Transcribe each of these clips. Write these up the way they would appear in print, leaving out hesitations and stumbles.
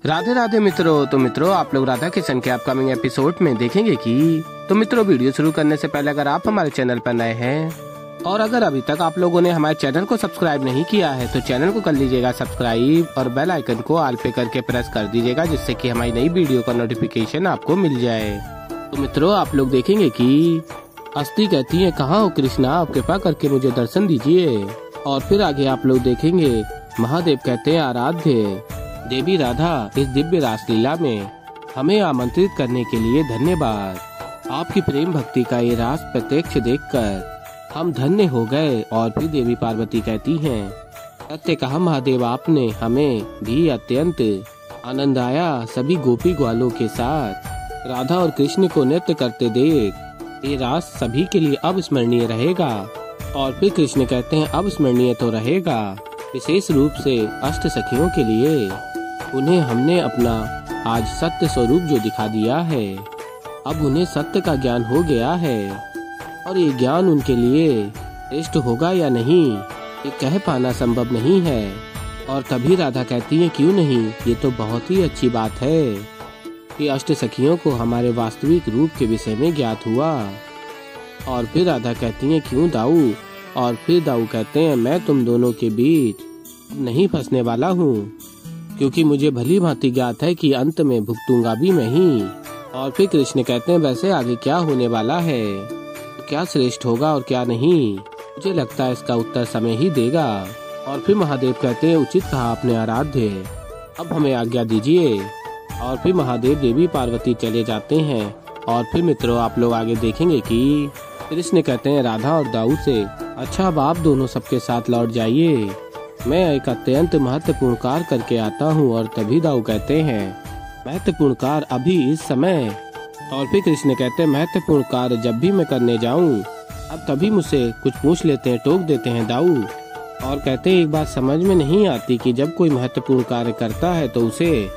राधे राधे मित्रों। तो मित्रों आप लोग राधा किशन के अपकमिंग एपिसोड में देखेंगे कि तो मित्रों वीडियो शुरू करने से पहले अगर आप हमारे चैनल पर नए हैं और अगर अभी तक आप लोगों ने हमारे चैनल को सब्सक्राइब नहीं किया है तो चैनल को कर लीजिएगा सब्सक्राइब और बेल आइकन को ऑल पे करके प्रेस कर दीजिएगा, जिससे कि हमारी नई वीडियो का नोटिफिकेशन आपको मिल जाए। तो मित्रों आप लोग देखेंगे कि अस्थि कहती है, कहाँ हो कृष्णा, आप कृपा करके मुझे दर्शन दीजिए। और फिर आगे आप लोग देखेंगे महादेव कहते हैं, आराध्य देवी राधा इस दिव्य रासलीला में हमें आमंत्रित करने के लिए धन्यवाद। आपकी प्रेम भक्ति का ये रास प्रत्यक्ष देखकर हम धन्य हो गए। और फिर देवी पार्वती कहती हैं, सत्य कहा महादेव, आपने हमें भी अत्यंत आनंद आया। सभी गोपी ग्वालों के साथ राधा और कृष्ण को नृत्य करते देख ये रास सभी के लिए अविस्मरणीय रहेगा। और फिर कृष्ण कहते हैं, अविस्मरणीय तो रहेगा, विशेष रूप से अष्ट सखियों के लिए। उन्हें हमने अपना आज सत्य स्वरूप जो दिखा दिया है, अब उन्हें सत्य का ज्ञान हो गया है और ये ज्ञान उनके लिए श्रेष्ठ होगा या नहीं ये कह पाना संभव नहीं है। और तभी राधा कहती है, क्यों नहीं, ये तो बहुत ही अच्छी बात है कि अष्ट सखियों को हमारे वास्तविक रूप के विषय में ज्ञात हुआ। और फिर राधा कहती है, क्यों दाऊ। और फिर दाऊ कहते हैं, मैं तुम दोनों के बीच नहीं फंसने वाला हूँ, क्योंकि मुझे भली भांति ज्ञात है कि अंत में भुगतूंगा भी मैं ही। और फिर कृष्ण कहते हैं, वैसे आगे क्या होने वाला है, क्या श्रेष्ठ होगा और क्या नहीं, मुझे लगता है इसका उत्तर समय ही देगा। और फिर महादेव कहते हैं, उचित कहा आपने आराध्य, अब हमें आज्ञा दीजिए। और फिर महादेव देवी पार्वती चले जाते हैं। और फिर मित्रों आप लोग आगे देखेंगे कि कृष्ण कहते हैं राधा और दाऊ से, अच्छा अब आप दोनों सबके साथ लौट जाइए, मैं एक अत्यंत महत्वपूर्ण कार्य करके आता हूँ। और तभी दाऊ कहते हैं, महत्वपूर्ण कार्य अभी इस समय। और फिर कृष्ण कहते हैं, महत्वपूर्ण कार्य जब भी मैं करने जाऊँ अब तभी मुझसे कुछ पूछ लेते हैं, टोक देते हैं दाऊ। और कहते हैं, एक बात समझ में नहीं आती कि जब कोई महत्वपूर्ण कार्य करता है तो उसे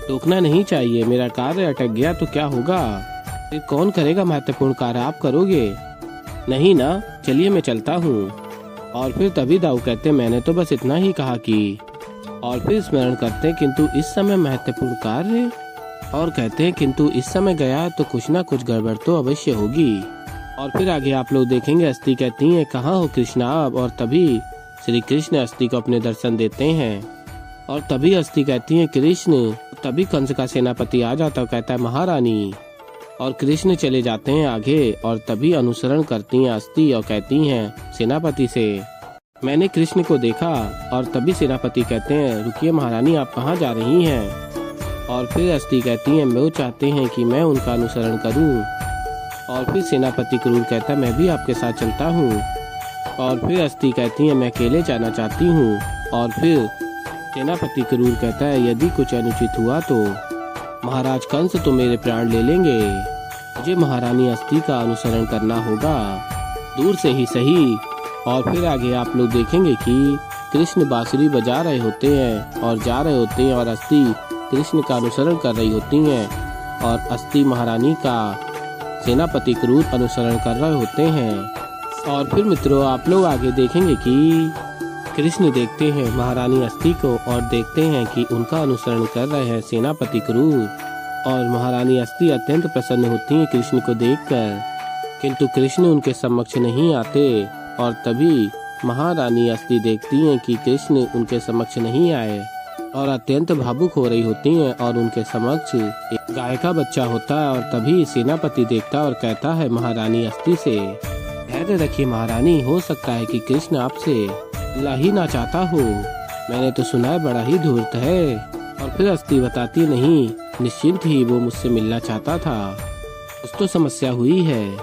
टोकना नहीं चाहिए। मेरा कार्य अटक गया तो क्या होगा, फिर कौन करेगा महत्वपूर्ण कार्य, आप करोगे नहीं ना, चलिए मैं चलता हूँ। और फिर तभी दाऊ कहते, मैंने तो बस इतना ही कहा कि। और फिर स्मरण करते, किंतु इस समय महत्वपूर्ण कार्य। और कहते हैं, किंतु इस समय गया तो कुछ ना कुछ गड़बड़ तो अवश्य होगी। और फिर आगे आप लोग देखेंगे अस्थि कहती है, कहाँ हो कृष्णा आप। और तभी श्री कृष्ण अस्थि को अपने दर्शन देते हैं। और तभी अस्थि कहती है, कृष्ण। तभी कंस का सेनापति आ जाता और कहता है, महारानी। और कृष्ण चले जाते हैं आगे। और तभी अनुसरण करती हैं अस्थि और कहती हैं सेनापति से, मैंने कृष्ण को देखा। और तभी सेनापति कहते हैं, रुकिए महारानी, आप कहाँ जा रही हैं। और फिर अस्थि कहती हैं, वो चाहते हैं कि मैं उनका अनुसरण करूं। और फिर सेनापति क्रूर कहता है, मैं भी आपके साथ चलता हूँ। और फिर अस्थि कहती हैं, मैं अकेले जाना चाहती हूँ। और फिर सेनापति क्रूर कहता है, यदि कुछ अनुचित हुआ तो महाराज कंस तो मेरे प्राण ले लेंगे, मुझे महारानी अस्थि का अनुसरण करना होगा, दूर से ही सही। और फिर आगे आप लोग देखेंगे कि कृष्ण बांसुरी बजा रहे होते हैं और जा रहे होते हैं और अस्थि कृष्ण का अनुसरण कर रही होती हैं और अस्थि महारानी का सेनापति क्रूर अनुसरण कर रहे होते हैं। और फिर मित्रों आप लोग आगे देखेंगे कि कृष्ण देखते हैं महारानी अस्थि को और देखते हैं कि उनका अनुसरण कर रहे हैं सेनापति क्रूर। और महारानी अस्थि अत्यंत प्रसन्न होती हैं कृष्ण को देखकर, किंतु कृष्ण उनके समक्ष नहीं आते। और तभी महारानी अस्थि देखती हैं कि कृष्ण उनके समक्ष नहीं आए और अत्यंत भावुक हो रही होती हैं। और उनके समक्ष एक गाय का बच्चा होता है। और तभी सेनापति देखता और कहता है महारानी अस्थि से, धैर्य रखिए महारानी, हो सकता है कि कृष्ण आपसे मिलना ही ना चाहता हो, मैंने तो सुना है बड़ा ही धूर्त है। और फिर अस्थि बताती, नहीं, निश्चिंत ही वो मुझसे मिलना चाहता था, कुछ तो समस्या हुई है,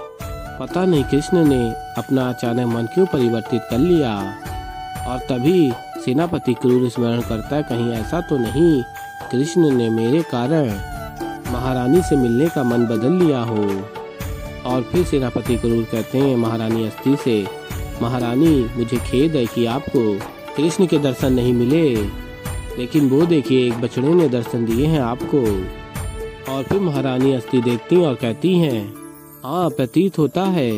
पता नहीं कृष्ण ने अपना अचानक मन क्यों परिवर्तित कर लिया। और तभी सेनापति क्रूर स्मरण करता है, कहीं ऐसा तो नहीं कृष्ण ने मेरे कारण महारानी से मिलने का मन बदल लिया हो। और फिर सेनापति क्रूर कहते हैं महारानी अस्थि से, महारानी मुझे खेद है कि आपको कृष्ण के दर्शन नहीं मिले, लेकिन वो देखिए एक बछड़े ने दर्शन दिए हैं आपको। और फिर महारानी अस्थि देखती और कहती हैं, हाँ प्रतीत होता है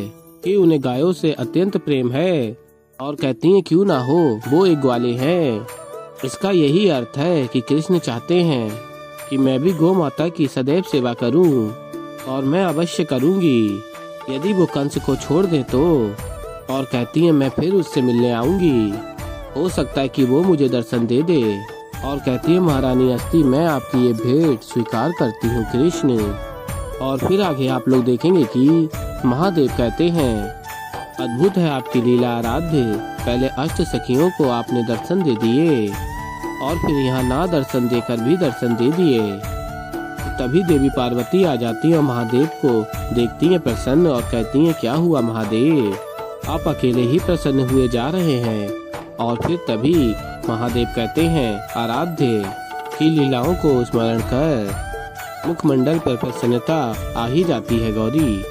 कि उन्हें गायों से अत्यंत प्रेम है। और कहती हैं, क्यों ना हो, वो एक ग्वाले हैं, इसका यही अर्थ है कि कृष्ण चाहते हैं कि मैं भी गौ माता की सदैव सेवा करूं, और मैं अवश्य करूंगी यदि वो कंस को छोड़ दे तो। और कहती है मैं फिर उससे मिलने आऊंगी, हो सकता है कि वो मुझे दर्शन दे दे। और कहती है महारानी हस्ती, मैं आपकी ये भेंट स्वीकार करती हूँ कृष्ण। और फिर आगे आप लोग देखेंगे कि महादेव कहते हैं अद्भुत है आपकी लीला आराध्य, पहले अष्ट सखियों को आपने दर्शन दे दिए और फिर यहाँ ना दर्शन देकर भी दर्शन दे दिए। तभी देवी पार्वती आ जाती है और महादेव को देखती हैं प्रसन्न और कहती हैं क्या हुआ महादेव, आप अकेले ही प्रसन्न हुए जा रहे हैं। और फिर तभी महादेव कहते हैं आराध्य की लीलाओं को स्मरण कर मुखमंडल पर प्रसन्नता आ ही जाती है गौरी।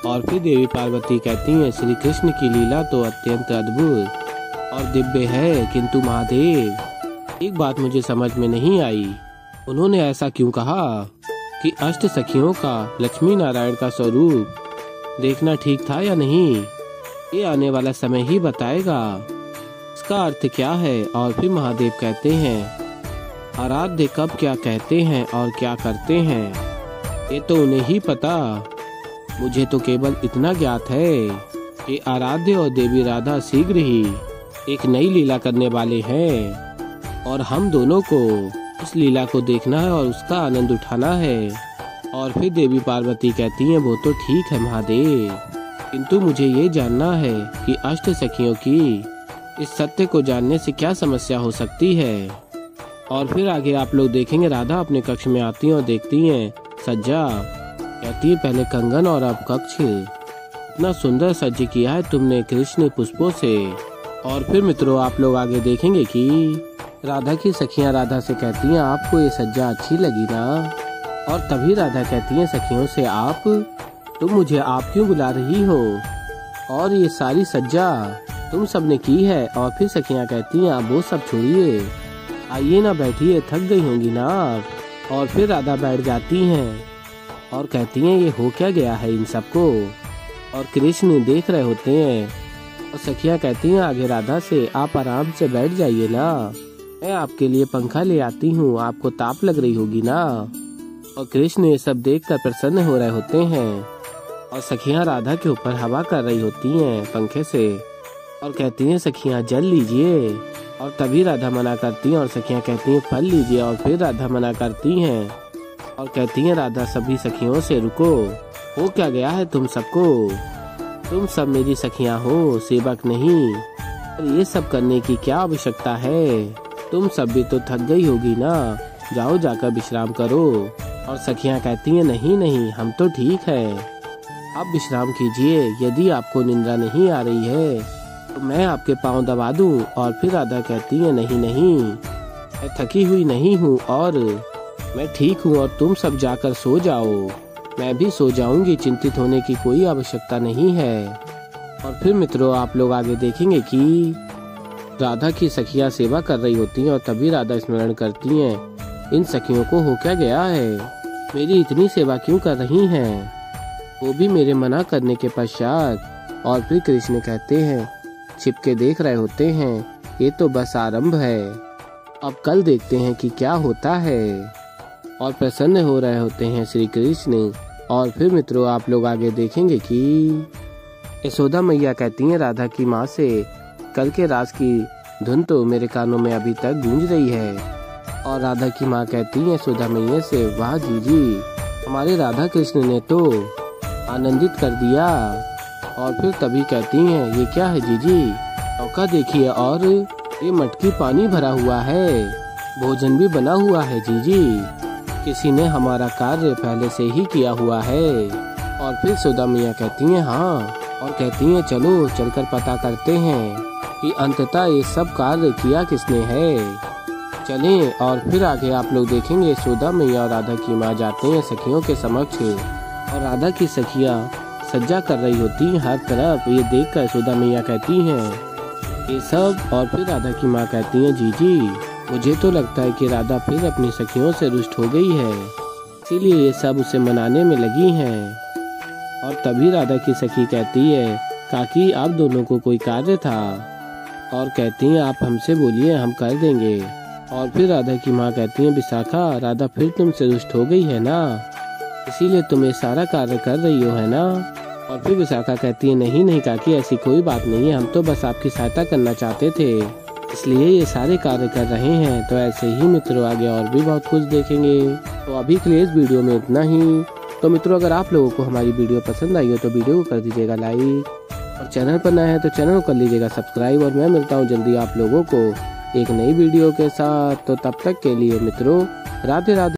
और फिर देवी पार्वती कहती हैं श्री कृष्ण की लीला तो अत्यंत अद्भुत और दिव्य है, किंतु महादेव एक बात मुझे समझ में नहीं आई, उन्होंने ऐसा क्यों कहा कि अष्ट सखियों का लक्ष्मी नारायण का स्वरूप देखना ठीक था या नहीं, ये आने वाला समय ही बताएगा इसका अर्थ क्या है। और फिर महादेव कहते हैं आराध्य कब क्या कहते हैं और क्या करते हैं ये तो उन्हें ही पता, मुझे तो केवल इतना ज्ञात है कि आराध्य और देवी राधा शीघ्र ही एक नई लीला करने वाले हैं और हम दोनों को उस लीला को देखना है और उसका आनंद उठाना है। और फिर देवी पार्वती कहती हैं वो तो ठीक है महादेव, किंतु मुझे ये जानना है कि अष्ट सखियों की इस सत्य को जानने से क्या समस्या हो सकती है। और फिर आगे आप लोग देखेंगे राधा अपने कक्ष में आती हैं और देखती हैं सज्जा, कहती है पहले कंगन और अब कक्ष, इतना सुंदर सज्ज किया है तुमने कृष्ण पुष्पों से। और फिर मित्रों आप लोग आगे देखेंगे कि राधा की सखियां राधा से कहती हैं आपको ये सज्जा अच्छी लगी ना। और तभी राधा कहती हैं सखियों से तुम मुझे आप क्यों बुला रही हो, और ये सारी सज्जा तुम सबने की है। और फिर सखियां कहती हैं आप वो सब छोड़िए, आइए ना बैठिए, थक गई होंगी ना आप। और फिर राधा बैठ जाती हैं और कहती हैं ये हो क्या गया है इन सबको। और कृष्ण देख रहे होते हैं और सखियां कहती हैं आगे राधा से आप आराम से बैठ जाइए ना, मैं आपके लिए पंखा ले आती हूँ, आपको ताप लग रही होगी ना। और कृष्ण ये सब देखकर प्रसन्न हो रहे होते हैं और सखियां राधा के ऊपर हवा कर रही होती हैं पंखे से और कहती हैं सखियां जल लीजिए। और तभी राधा मना करती हैं और सखियां कहती हैं फल लीजिए। और फिर राधा मना करती हैं और कहती हैं राधा सभी सखियों से रुको, हो क्या गया है तुम सबको, तुम सब मेरी सखियां हो, सेवक नहीं, और ये सब करने की क्या आवश्यकता है, तुम सब भी तो थक गई होगी ना, जाओ जाकर विश्राम करो। और सखियां कहती हैं नहीं नहीं हम तो ठीक है, आप विश्राम कीजिए, यदि आपको निंद्रा नहीं आ रही है तो मैं आपके पाँव दबा दूं। और फिर राधा कहती है नहीं नहीं मैं थकी हुई नहीं हूँ और मैं ठीक हूँ, और तुम सब जाकर सो जाओ, मैं भी सो जाऊंगी, चिंतित होने की कोई आवश्यकता नहीं है। और फिर मित्रों आप लोग आगे देखेंगे कि राधा की सखियां सेवा कर रही होती हैं और तभी राधा स्मरण करती हैं इन सखियों को हो क्या गया है, मेरी इतनी सेवा क्यों कर रही हैं, वो भी मेरे मना करने के पश्चात। और फिर कृष्ण कहते हैं छिपके देख रहे होते हैं ये तो बस आरंभ है, अब कल देखते हैं कि क्या होता है। और प्रसन्न हो रहे होते हैं श्री कृष्ण। और फिर मित्रों आप लोग आगे देखेंगे कि यशोदा मैया कहती हैं राधा की माँ से कल के रास की धुन तो मेरे कानों में अभी तक गूंज रही है। और राधा की माँ कहती है यशोदा मैया से वाह जीजी, हमारे राधा कृष्ण ने तो आनंदित कर दिया। और फिर तभी कहती हैं ये क्या है जीजी, चौका देखिए और ये मटकी पानी भरा हुआ है, भोजन भी बना हुआ है जीजी, किसी ने हमारा कार्य पहले से ही किया हुआ है। और फिर यशोदा मैया कहती हैं हाँ, और कहती हैं चलो चलकर पता करते हैं कि अंततः ये सब कार्य किया किसने है, चलें। और फिर आगे आप लोग देखेंगे यशोदा मैया और राधा की माँ जाते हैं सखियों के समक्ष और राधा की सखियाँ सज्जा कर रही होती हैं हर तरफ, ये देखकर यशोदा मैया कहती हैं ये सब। और फिर राधा की माँ कहती हैं जीजी मुझे तो लगता है कि राधा फिर अपनी सखियों से रुष्ट हो गई है, इसीलिए ये सब उसे मनाने में लगी हैं। और तभी राधा की सखी कहती है काकी आप दोनों को कोई कार्य था, और कहती हैं आप हमसे बोलिए हम कर देंगे। और फिर राधा की माँ कहती है, विशाखा राधा फिर तुमसे रुष्ट हो गई है ना, इसीलिए तुम ये सारा कार्य कर रही हो है ना। और फिर विशाखा कहती है, नहीं नहीं काकी, ऐसी कोई बात नहीं है, हम तो बस आपकी सहायता करना चाहते थे, इसलिए ये सारे कार्य कर रहे हैं। तो ऐसे ही मित्रों आगे और भी बहुत कुछ देखेंगे। तो अभी के लिए इस वीडियो में इतना ही। तो मित्रों अगर आप लोगों को हमारी वीडियो पसंद आई हो तो वीडियो को कर दीजिएगा लाइक, और चैनल पर नया है तो चैनल को कर लीजिएगा सब्सक्राइब। और मैं मिलता हूँ जल्दी आप लोगों को एक नई वीडियो के साथ। तो तब तक के लिए मित्रों राधे राधे।